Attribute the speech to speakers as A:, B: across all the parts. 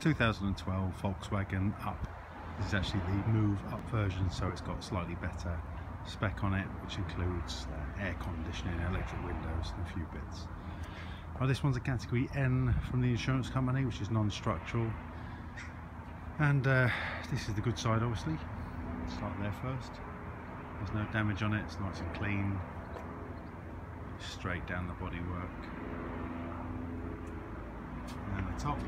A: 2012 Volkswagen Up. This is actually the move up version, so it's got slightly better spec on it, which includes air conditioning, electric windows and a few bits. Well, this one's a category N from the insurance company, which is non-structural, and this is the good side obviously. Start there first. There's no damage on it, it's nice and clean, straight down the bodywork. And the top,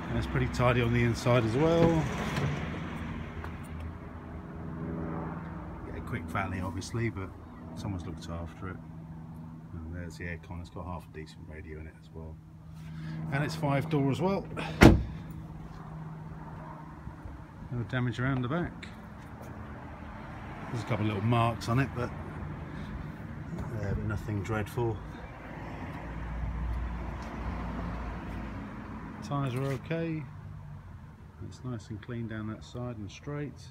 A: and it's pretty tidy on the inside as well. Yeah, quick valley obviously, but someone's looked after it. And there's the aircon, it's got half a decent radio in it as well. And it's 5-door as well. No damage around the back. There's a couple of little marks on it, but nothing dreadful. Tyres are okay. It's nice and clean down that side and straight,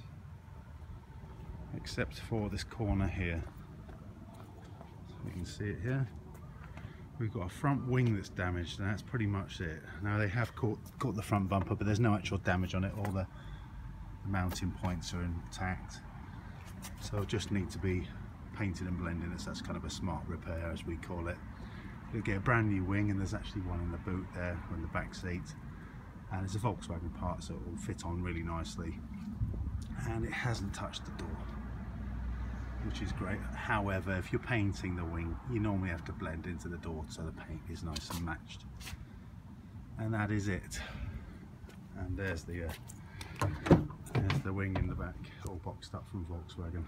A: except for this corner here. So you can see it here. We've got a front wing that's damaged, and that's pretty much it. Now they have caught the front bumper, but there's no actual damage on it. All the mounting points are intact, so it'll just need to be painted and blended. That's kind of a smart repair, as we call it. You'll get a brand new wing, and there's actually one in the boot there on the back seat, and it's a Volkswagen part, so it will fit on really nicely, and it hasn't touched the door, which is great. However, if you're painting the wing, you normally have to blend into the door so the paint is nice and matched, and that is it. And there's the wing in the back, all boxed up from Volkswagen.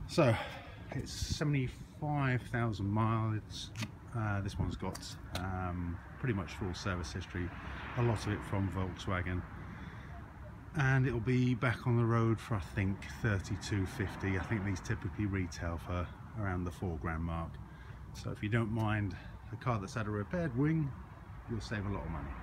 A: So it's 75,000 miles. This one's got pretty much full service history, a lot of it from Volkswagen, and it'll be back on the road for I think 32.50. I think these typically retail for around the £4 mark. So if you don't mind a car that's had a repaired wing, you'll save a lot of money.